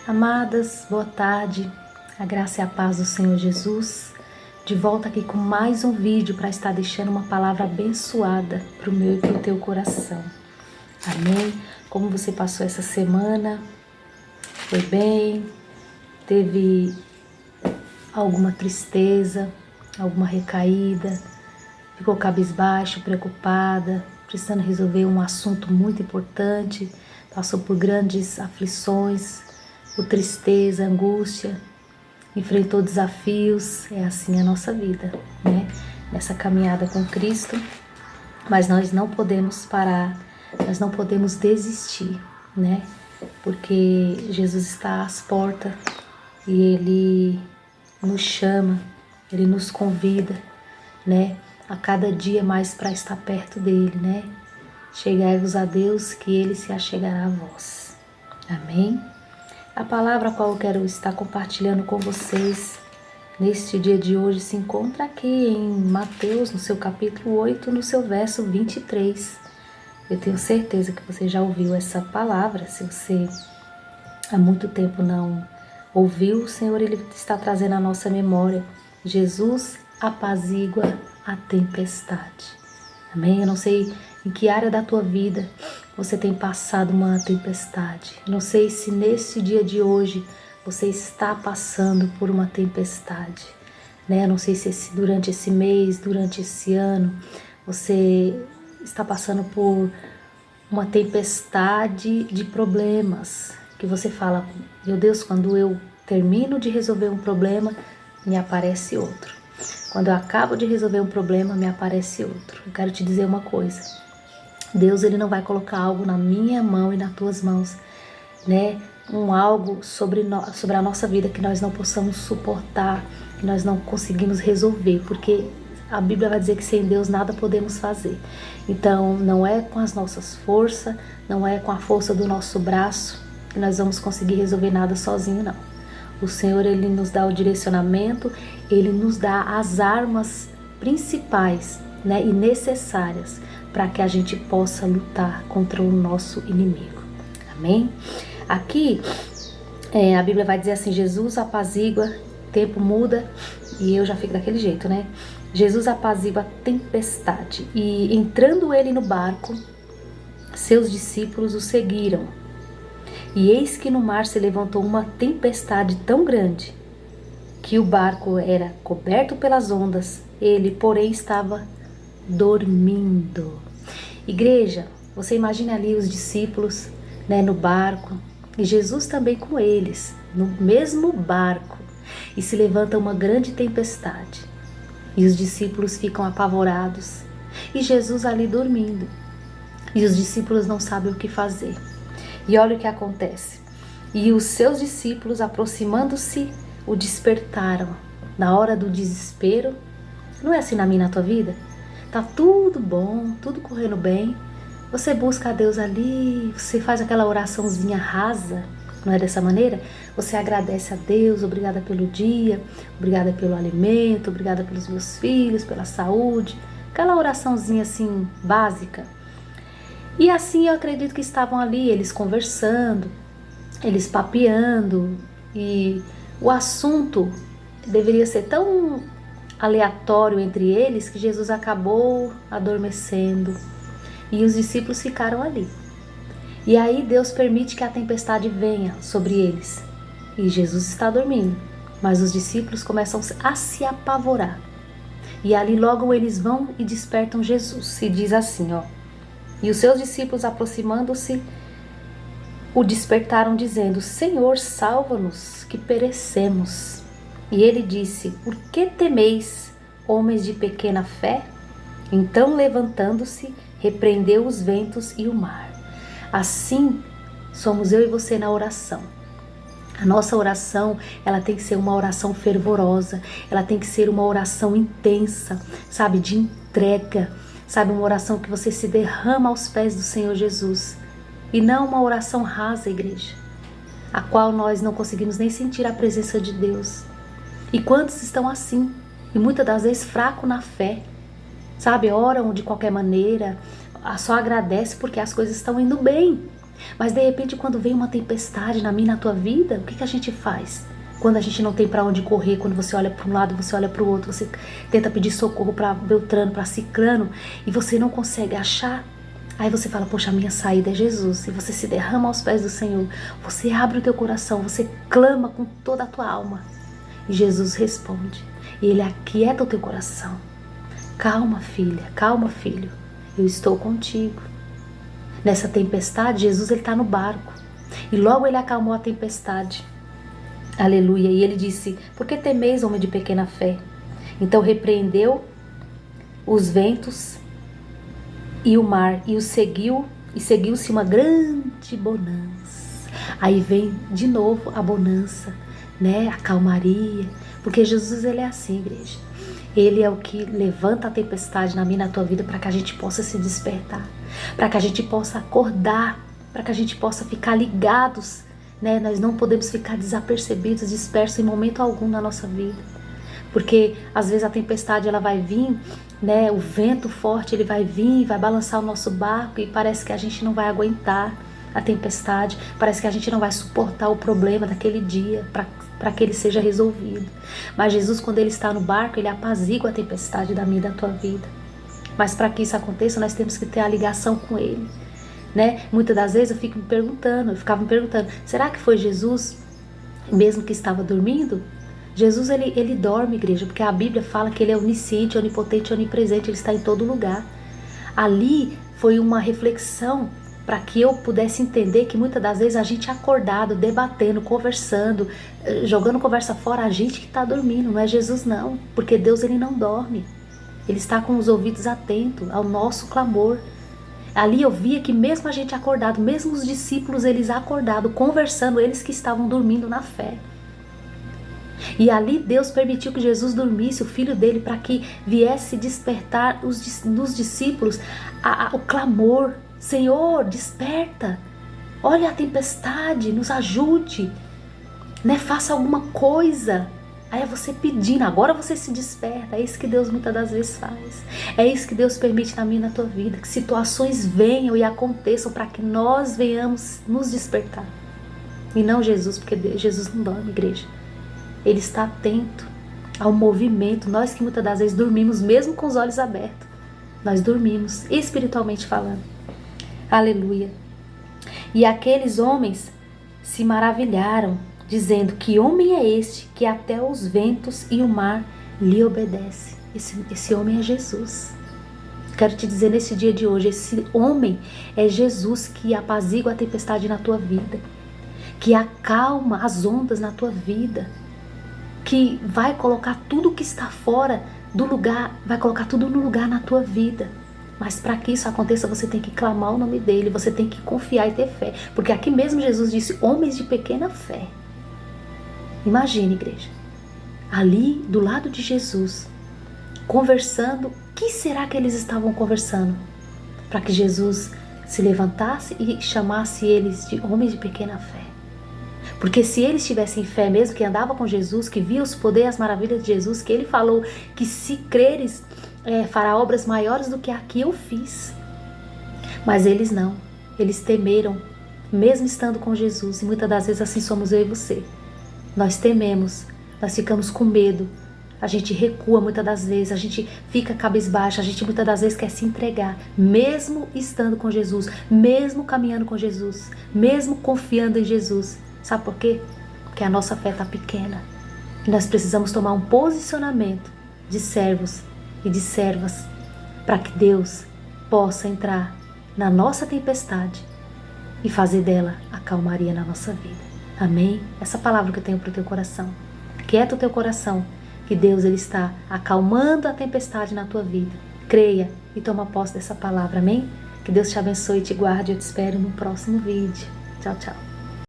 Amadas, boa tarde, a graça e a paz do Senhor Jesus, de volta aqui com mais um vídeo para estar deixando uma palavra abençoada para o meu e para o teu coração. Amém? Como você passou essa semana? Foi bem? Teve alguma tristeza, alguma recaída? Ficou cabisbaixo, preocupada, precisando resolver um assunto muito importante? Passou por grandes aflições, por tristeza, angústia, enfrentou desafios. É assim a nossa vida, né? Nessa caminhada com Cristo, mas nós não podemos parar, nós não podemos desistir, né? Porque Jesus está às portas e Ele nos chama, Ele nos convida, né? A cada dia mais para estar perto dEle, né? Chegai-vos a Deus que Ele se achegará a vós. Amém? A palavra a qual eu quero estar compartilhando com vocês neste dia de hoje se encontra aqui em Mateus, no seu capítulo 8, no seu verso 23. Eu tenho certeza que você já ouviu essa palavra. Se você há muito tempo não ouviu, o Senhor Ele está trazendo à nossa memória. Jesus apazigua a tempestade. Amém? Eu não sei em que área da tua vida você tem passado uma tempestade. Eu não sei se nesse dia de hoje você está passando por uma tempestade, né? Eu não sei se durante esse mês, durante esse ano, você está passando por uma tempestade de problemas, que você fala, meu Deus, quando eu termino de resolver um problema, me aparece outro. Quando eu acabo de resolver um problema, me aparece outro. Eu quero te dizer uma coisa. Deus, Ele não vai colocar algo na minha mão e nas tuas mãos, né? Algo sobre a nossa vida que nós não possamos suportar, que nós não conseguimos resolver, porque a Bíblia vai dizer que sem Deus nada podemos fazer. Então, não é com as nossas forças, não é com a força do nosso braço que nós vamos conseguir resolver nada sozinho, não. O Senhor, Ele nos dá o direcionamento, Ele nos dá as armas principais, né, e necessárias para que a gente possa lutar contra o nosso inimigo. Amém? Aqui, a Bíblia vai dizer assim, Jesus apazigua, tempo muda, e eu já fico daquele jeito, né? Jesus apazigua a tempestade, e entrando ele no barco, seus discípulos o seguiram. E eis que no mar se levantou uma tempestade tão grande, que o barco era coberto pelas ondas, ele, porém, estava dormindo. Igreja, você imagina ali os discípulos, né, no barco, e Jesus também com eles, no mesmo barco, e se levanta uma grande tempestade, e os discípulos ficam apavorados, e Jesus ali dormindo, e os discípulos não sabem o que fazer. E olha o que acontece, e os seus discípulos, aproximando-se, o despertaram. Na hora do desespero, não é assim na minha e na tua vida? Tá tudo bom, tudo correndo bem, você busca a Deus ali, você faz aquela oraçãozinha rasa, não é dessa maneira? Você agradece a Deus, obrigada pelo dia, obrigada pelo alimento, obrigada pelos meus filhos, pela saúde, aquela oraçãozinha assim básica. E assim eu acredito que estavam ali, eles conversando, eles papeando, e o assunto deveria ser tão aleatório entre eles que Jesus acabou adormecendo e os discípulos ficaram ali. E aí Deus permite que a tempestade venha sobre eles e Jesus está dormindo, mas os discípulos começam a se apavorar, e ali logo eles vão e despertam Jesus. E diz assim, ó: e os seus discípulos, aproximando-se, o despertaram dizendo, Senhor, salva-nos que perecemos. E ele disse, por que temeis, homens de pequena fé? Então, levantando-se, repreendeu os ventos e o mar. Assim somos eu e você na oração. A nossa oração, ela tem que ser uma oração fervorosa, ela tem que ser uma oração intensa, sabe, de entrega, sabe, uma oração que você se derrama aos pés do Senhor Jesus. E não uma oração rasa, igreja, a qual nós não conseguimos nem sentir a presença de Deus. E quantos estão assim? E muitas das vezes fracos na fé, sabe? Oram de qualquer maneira, só agradece porque as coisas estão indo bem. Mas de repente, quando vem uma tempestade na minha, na tua vida, o que a gente faz? Quando a gente não tem para onde correr, quando você olha para um lado, você olha para o outro, você tenta pedir socorro para Beltrano, para Cicrano, e você não consegue achar. Aí você fala, poxa, a minha saída é Jesus. E você se derrama aos pés do Senhor. Você abre o teu coração, você clama com toda a tua alma. E Jesus responde. E Ele aquieta o teu coração. Calma, filha, calma, filho. Eu estou contigo. Nessa tempestade, Jesus está no barco. E logo Ele acalmou a tempestade. Aleluia. E Ele disse, por que temeis, homem de pequena fé? Então repreendeu os ventos e o mar, e seguiu-se uma grande bonança. Aí vem de novo a bonança, né? A calmaria, porque Jesus, Ele é assim, igreja. Ele é o que levanta a tempestade na minha, na tua vida, para que a gente possa se despertar, para que a gente possa acordar, para que a gente possa ficar ligados, né? Nós não podemos ficar desapercebidos, dispersos em momento algum na nossa vida. Porque às vezes a tempestade ela vai vir, né? O vento forte ele vai vir, vai balançar o nosso barco e parece que a gente não vai aguentar a tempestade, parece que a gente não vai suportar o problema daquele dia para que ele seja resolvido. Mas Jesus, quando Ele está no barco, Ele apazigua a tempestade da minha e da tua vida. Mas para que isso aconteça, nós temos que ter a ligação com Ele, né? Muitas das vezes eu ficava me perguntando, será que foi Jesus mesmo que estava dormindo? Jesus, ele dorme, igreja, porque a Bíblia fala que Ele é onisciente, onipotente, onipresente, Ele está em todo lugar. Ali foi uma reflexão para que eu pudesse entender que muitas das vezes a gente acordado, debatendo, conversando, jogando conversa fora, a gente que está dormindo, não é Jesus não, porque Deus Ele não dorme. Ele está com os ouvidos atentos ao nosso clamor. Ali eu via que mesmo a gente acordado, mesmo os discípulos, eles acordados, conversando, eles que estavam dormindo na fé. E ali Deus permitiu que Jesus dormisse, o Filho dele, para que viesse despertar nos discípulos o clamor. Senhor, desperta, olha a tempestade, nos ajude, né? Faça alguma coisa. Aí é você pedindo, agora você se desperta. É isso que Deus muitas das vezes faz. É isso que Deus permite na minha e na tua vida, que situações venham e aconteçam para que nós venhamos nos despertar. E não Jesus, porque Jesus não dorme, igreja. Ele está atento ao movimento. Nós que muitas das vezes dormimos mesmo com os olhos abertos. Nós dormimos, espiritualmente falando. Aleluia. E aqueles homens se maravilharam, dizendo, que homem é este que até os ventos e o mar lhe obedece? Esse homem é Jesus. Quero te dizer nesse dia de hoje, esse homem é Jesus que apazigua a tempestade na tua vida, que acalma as ondas na tua vida, que vai colocar tudo que está fora do lugar, vai colocar tudo no lugar na tua vida. Mas para que isso aconteça, você tem que clamar o nome dele, você tem que confiar e ter fé. Porque aqui mesmo Jesus disse, homens de pequena fé. Imagine, igreja, ali do lado de Jesus, conversando, o que será que eles estavam conversando? Para que Jesus se levantasse e chamasse eles de homens de pequena fé. Porque se eles tivessem fé mesmo, que andava com Jesus, que via os poderes e as maravilhas de Jesus, que Ele falou que se creres, fará obras maiores do que a que eu fiz. Mas eles não, eles temeram, mesmo estando com Jesus. E muitas das vezes assim somos eu e você. Nós tememos, nós ficamos com medo, a gente recua muitas das vezes, a gente fica cabisbaixa, a gente muitas das vezes quer se entregar, mesmo estando com Jesus, mesmo caminhando com Jesus, mesmo confiando em Jesus. Sabe por quê? Porque a nossa fé está pequena. E nós precisamos tomar um posicionamento de servos e de servas para que Deus possa entrar na nossa tempestade e fazer dela a calmaria na nossa vida. Amém? Essa palavra que eu tenho para o teu coração. Quieta o teu coração, que Deus ele está acalmando a tempestade na tua vida. Creia e toma posse dessa palavra. Amém? Que Deus te abençoe e te guarde. Eu te espero no próximo vídeo. Tchau, tchau.